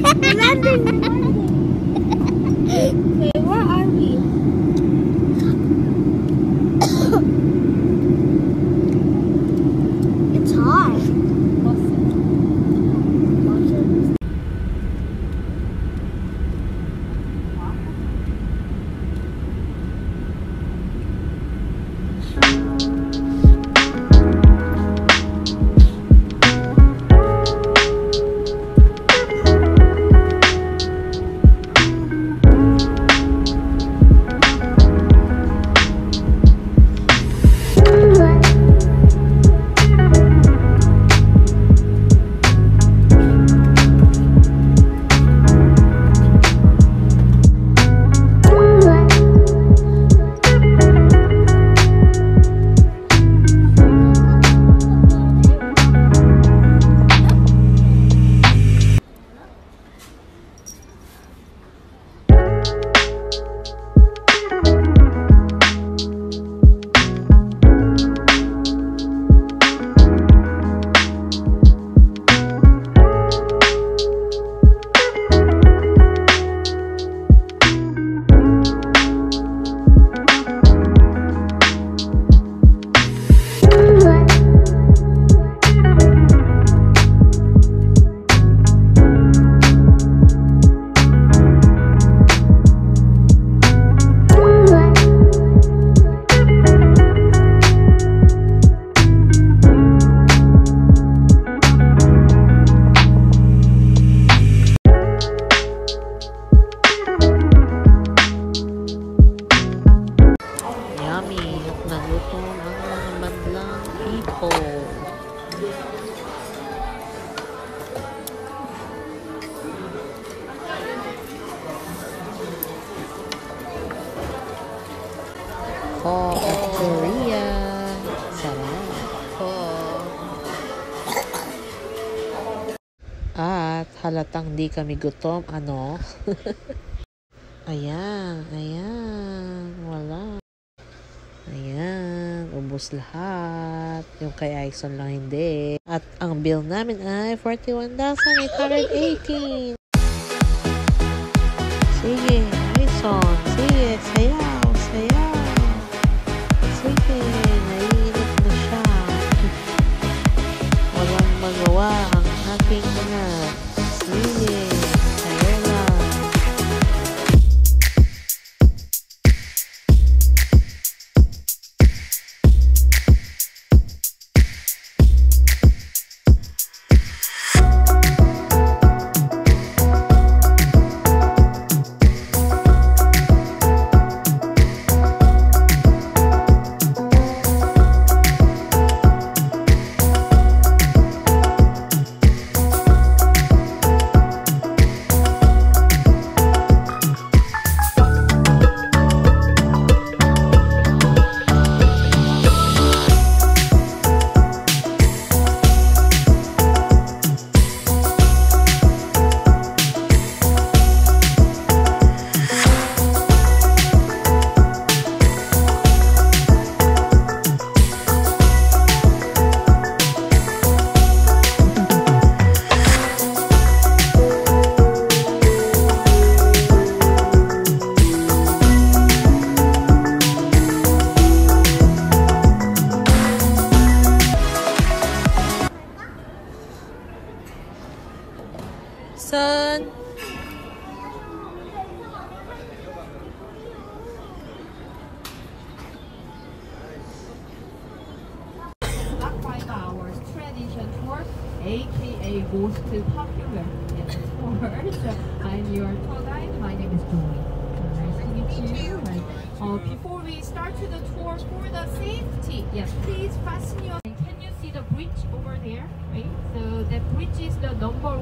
Landing. Wait, where are we? It's hot. Po at Korea. Sarap po. At halatang di kami gutom, ano? Ayan, wala. Ayan, ubos lahat. Yung kay Aison lang hindi. At ang bill namin ay 41,818. Sige, Aison. Sige, sayaw. Sige, naiinit na siya. Walang magawa ang aking anak. Sige, sayaw lang. Son. Black 5 hours tradition tour, aka most popular in the tour. So I'm your tour guide. My name is Joey. Nice to meet you. Before we start the tour, for the safety, yes, please fasten your. Can you see the bridge over there? Right. So that bridge is the #1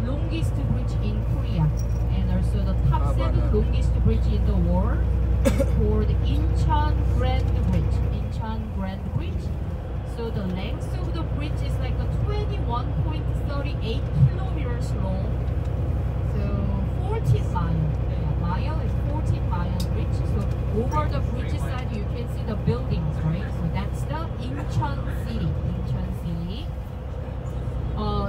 longest bridge in Korea, and also the top 7 longest bridge in the world. For the Incheon Grand Bridge. So the length of the bridge is like a 21.38 kilometers long. So 14 miles. Yeah, mile is 14 mile bridge. So over the bridge side you can see the buildings, right? So that's the Incheon City.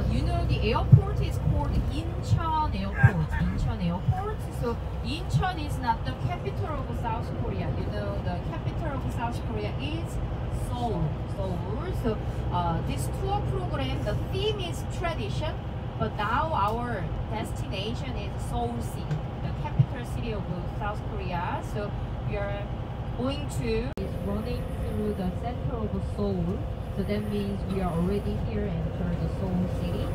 You know the the airport is called Incheon Airport. Incheon Airport. So Incheon is not the capital of South Korea. You know, the capital of South Korea is Seoul. So this tour program, the theme is tradition, but now our destination is Seoul City, the capital city of South Korea. So we are going to is running through the center of Seoul. So that means we are already here enter the Seoul city.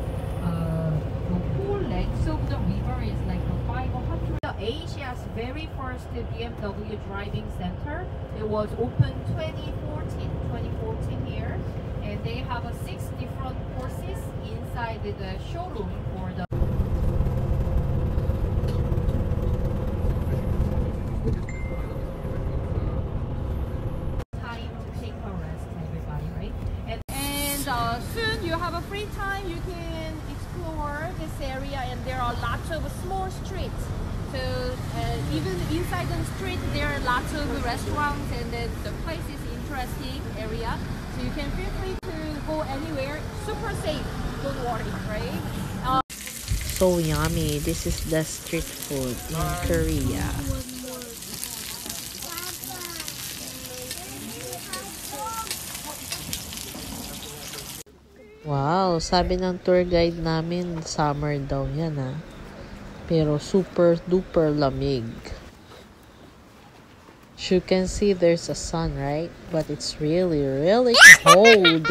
The whole length of the river is like a 500. Asia's very first BMW driving center. It was opened 2014 here, and they have 6 different courses inside the showroom for the. Soon you have a free time, you can explore this area, and there are lots of small streets. So even inside the street there are lots of restaurants, and then the place is interesting area. So you can feel free to go anywhere, super safe, don't worry, right? So yummy. This is the street food in Korea. Wow, sabi ng tour guide namin, summer daw yan ah. Pero super duper lamig. As you can see, there's a sun, right? But it's really, really cold.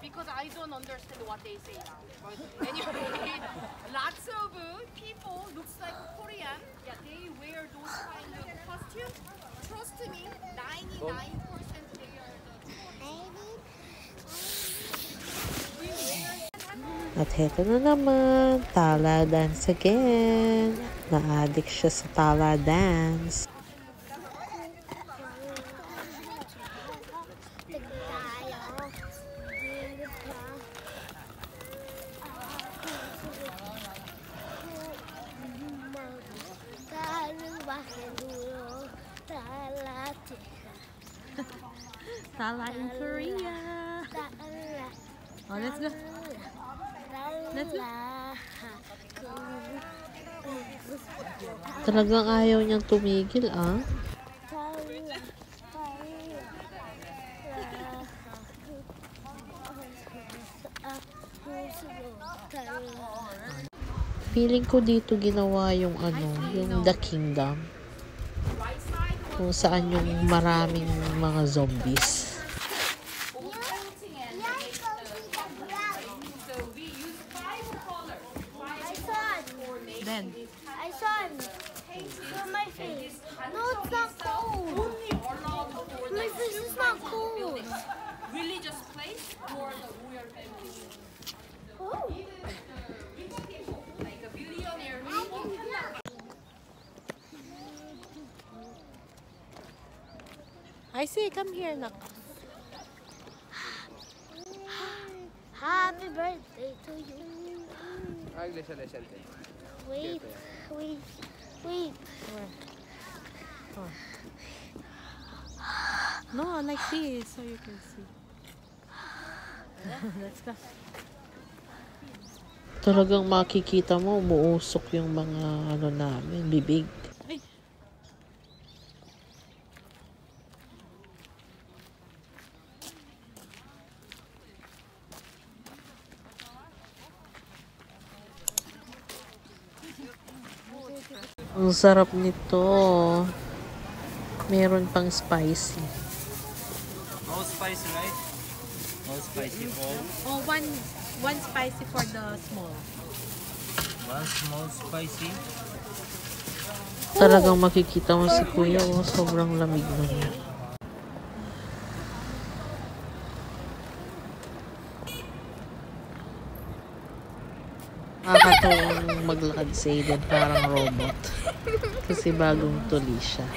Because I don't understand what they say now. But anyway, lots of people looks like Korean. Yeah, they wear those kind of costumes. Trust me, 99% they are the At heto na naman, Tala dance again. Na-addict siya sa Tala dance. Tala in Korea. Oh, let's go. Let's go. Talagang ayaw niyang tumigil ah. Feeling ko dito ginawa yung yung The Kingdom. Kung saan yung maraming mga zombies. Then, I saw him. Show my face. No, it's not cold. My face is not cold. religious place for the royal family. Oh. Rich people, like a billionaire. I see, come here, Nak. Happy birthday to you. Wait, wait, wait. No, like this, so you can see. Let's go. Talagang makikita mo, umuusok yung mga namin, bibig. Ay. Ang sarap nito. Meron pang spicy. No spicy, right? No spicy. Oh, one spicy for the small. One small spicy. Talagang makikita mo si Kuya, oh, sobrang lamig na niya. Nakakatawang maglakad si Aiden, parang robot. Kasi bagong tuli siya.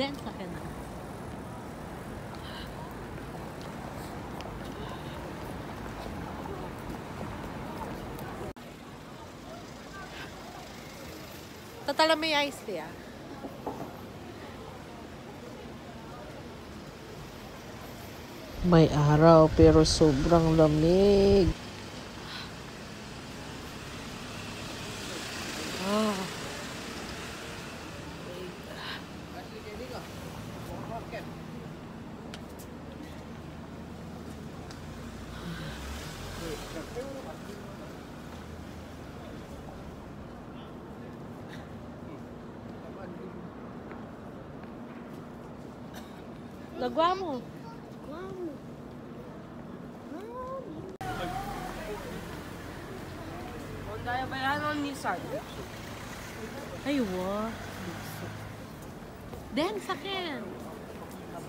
Dance ka na. Tatala mo yung iced tea, ah. May araw pero sobrang lamig. Lagwa mo. Ay, wow. Then, sakin.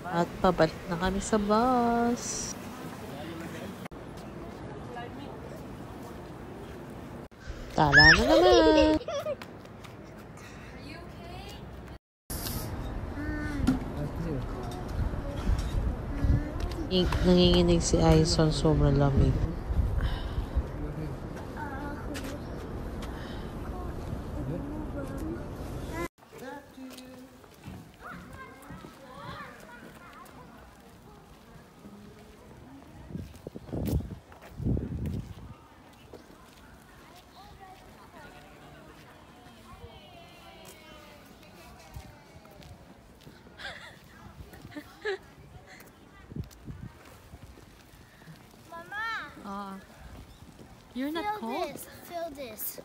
At pabalik na kami sa bus. Tala na naman. Nanginginig si Aison, sobrang lamig. You're not cold? Feel this.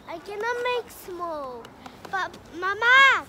I cannot make smoke. But Mama!